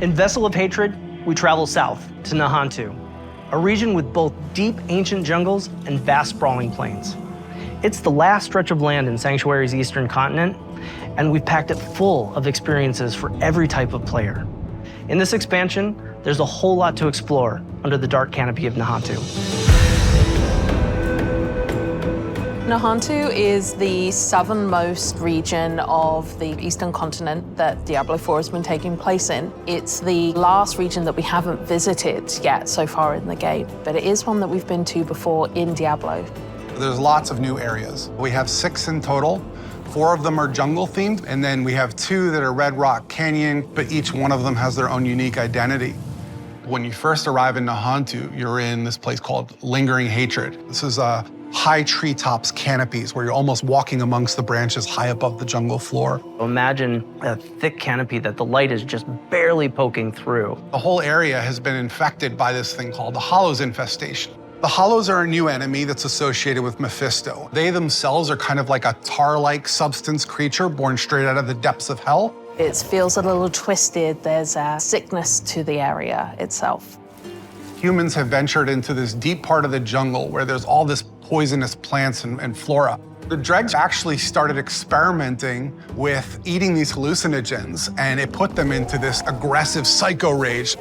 In Vessel of Hatred, we travel south to Nahantu, a region with both deep ancient jungles and vast sprawling plains. It's the last stretch of land in Sanctuary's eastern continent, and we've packed it full of experiences for every type of player. In this expansion, there's a whole lot to explore under the dark canopy of Nahantu. Nahantu is the southernmost region of the eastern continent that Diablo 4 has been taking place in. It's the last region that we haven't visited yet so far in the game, but it is one that we've been to before in Diablo. There's lots of new areas. We have 6 in total. 4 of them are jungle themed, and then we have 2 that are Red Rock Canyon, but each one of them has their own unique identity. When you first arrive in Nahantu, you're in this place called Lingering Hatred. This is a high treetops canopies where you're almost walking amongst the branches high above the jungle floor. Imagine a thick canopy that the light is just barely poking through. The whole area has been infected by this thing called the Hollows infestation. The Hollows are a new enemy that's associated with Mephisto. They themselves are kind of like a tar-like substance creature born straight out of the depths of hell. It feels a little twisted. There's a sickness to the area itself. Humans have ventured into this deep part of the jungle where there's all this poisonous plants and flora. The dregs actually started experimenting with eating these hallucinogens, and it put them into this aggressive psycho rage.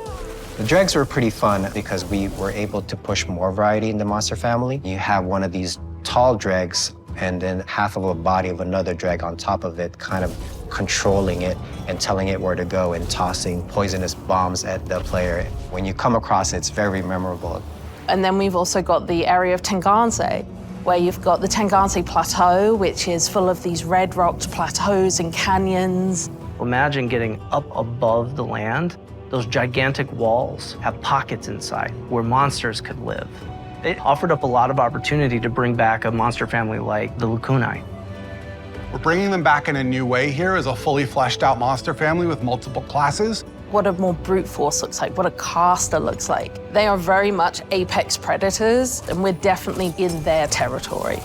The dregs were pretty fun because we were able to push more variety in the monster family. You have one of these tall dregs and then half of a body of another dreg on top of it, kind of controlling it and telling it where to go and tossing poisonous bombs at the player. When you come across it, it's very memorable. And then we've also got the area of Tenganse, where you've got the Tenganse Plateau, which is full of these red-rocked plateaus and canyons. Imagine getting up above the land. Those gigantic walls have pockets inside where monsters could live. It offered up a lot of opportunity to bring back a monster family like the Lacunae. We're bringing them back in a new way here as a fully fleshed out monster family with multiple classes. What a more brute force looks like, what a caster looks like. They are very much apex predators, and we're definitely in their territory.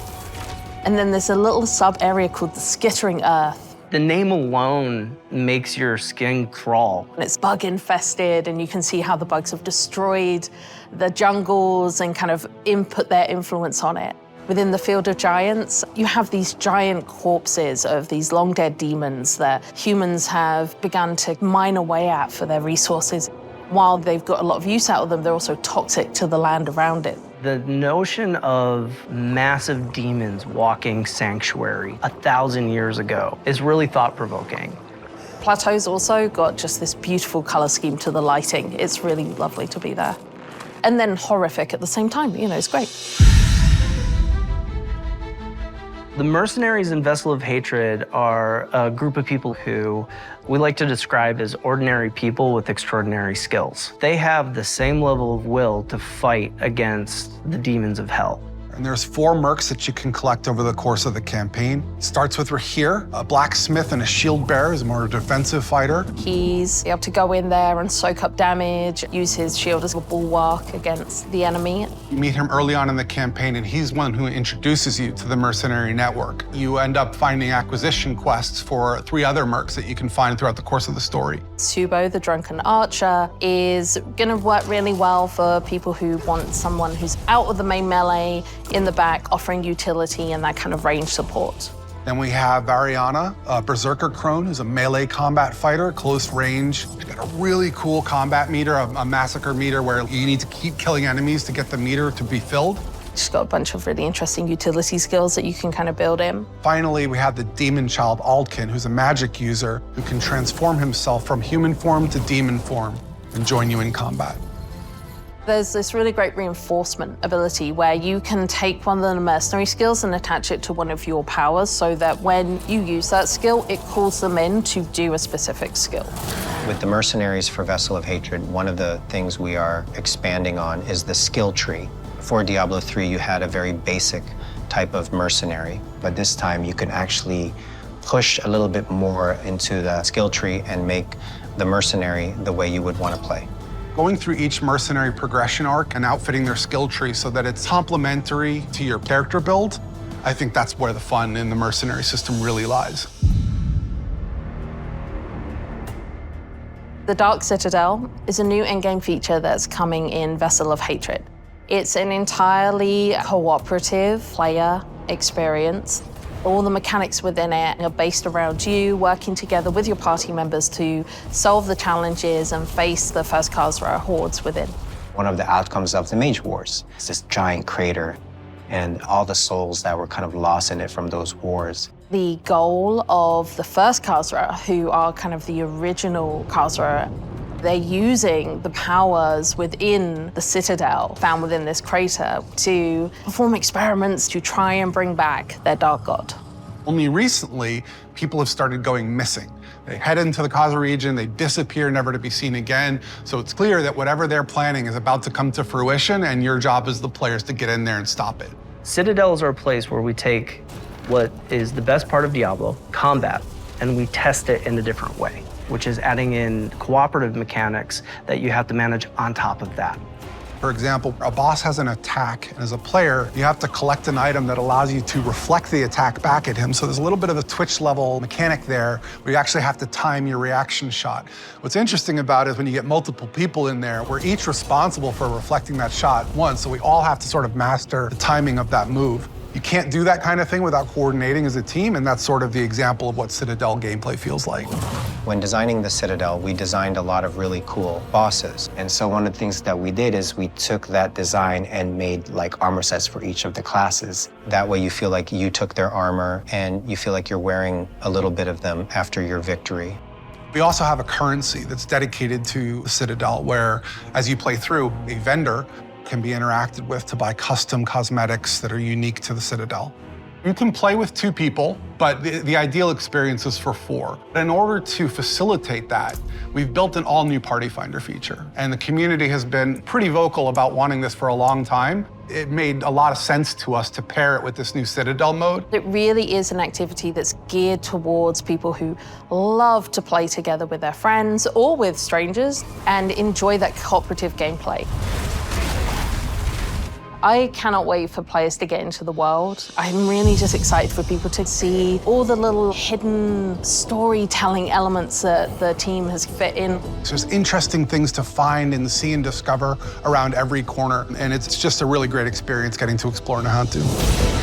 And then there's a little sub-area called the Skittering Earth. The name alone makes your skin crawl. And it's bug infested, and you can see how the bugs have destroyed the jungles and kind of input their influence on it. Within the Field of Giants, you have these giant corpses of these long dead demons that humans have begun to mine away at for their resources. While they've got a lot of use out of them, they're also toxic to the land around it. The notion of massive demons walking Sanctuary 1,000 years ago is really thought-provoking. Plateau's also got just this beautiful color scheme to the lighting. It's really lovely to be there. And then horrific at the same time, you know, it's great. The mercenaries in Vessel of Hatred are a group of people who we like to describe as ordinary people with extraordinary skills. They have the same level of will to fight against the demons of hell. And there's 4 mercs that you can collect over the course of the campaign. Starts with Rahir, a blacksmith and a shield bearer, who's more a defensive fighter. He's able to go in there and soak up damage, use his shield as a bulwark against the enemy. You meet him early on in the campaign, and he's one who introduces you to the mercenary network. You end up finding acquisition quests for 3 other mercs that you can find throughout the course of the story. Subo, the drunken archer, is gonna work really well for people who want someone who's out of the main melee, in the back, offering utility and that kind of range support. Then we have Variana, a berserker crone, who's a melee combat fighter, close range. She's got a really cool combat meter, a massacre meter, where you need to keep killing enemies to get the meter to be filled. She's got a bunch of really interesting utility skills that you can kind of build in. Finally, we have the demon child Aldkin, who's a magic user who can transform himself from human form to demon form and join you in combat. There's this really great reinforcement ability where you can take one of the mercenary skills and attach it to one of your powers so that when you use that skill, it calls them in to do a specific skill. With the mercenaries for Vessel of Hatred, one of the things we are expanding on is the skill tree. For Diablo 3, you had a very basic type of mercenary, but this time you can actually push a little bit more into the skill tree and make the mercenary the way you would want to play. Going through each mercenary progression arc and outfitting their skill tree so that it's complementary to your character build, I think that's where the fun in the mercenary system really lies. The Dark Citadel is a new endgame feature that's coming in Vessel of Hatred. It's an entirely cooperative player experience. All the mechanics within it are based around you working together with your party members to solve the challenges and face the first Khazra hordes within. One of the outcomes of the Mage Wars is this giant crater and all the souls that were kind of lost in it from those wars. The goal of the first Khazra, who are kind of the original Khazra, they're using the powers within the Citadel found within this crater to perform experiments to try and bring back their Dark God. Only recently, people have started going missing. They head into the Khazra region, they disappear, never to be seen again. So it's clear that whatever they're planning is about to come to fruition, and your job as the players to get in there and stop it. Citadels are a place where we take what is the best part of Diablo, combat, and we test it in a different way, which is adding in cooperative mechanics that you have to manage on top of that. For example, a boss has an attack, and as a player, you have to collect an item that allows you to reflect the attack back at him. So there's a little bit of a Twitch level mechanic there where you actually have to time your reaction shot. What's interesting about it is when you get multiple people in there, we're each responsible for reflecting that shot once, so we all have to sort of master the timing of that move. You can't do that kind of thing without coordinating as a team, and that's sort of the example of what Citadel gameplay feels like. When designing the Citadel, we designed a lot of really cool bosses. And so one of the things that we did is we took that design and made like armor sets for each of the classes. That way you feel like you took their armor and you feel like you're wearing a little bit of them after your victory. We also have a currency that's dedicated to the Citadel where, as you play through, a vendor can be interacted with to buy custom cosmetics that are unique to the Citadel. You can play with 2 people, but the ideal experience is for 4. In order to facilitate that, we've built an all-new Party Finder feature, and the community has been pretty vocal about wanting this for a long time. It made a lot of sense to us to pair it with this new Citadel mode. It really is an activity that's geared towards people who love to play together with their friends or with strangers and enjoy that cooperative gameplay. I cannot wait for players to get into the world. I'm really just excited for people to see all the little hidden storytelling elements that the team has fit in. There's interesting things to find and see and discover around every corner, and it's just a really great experience getting to explore Nahantu.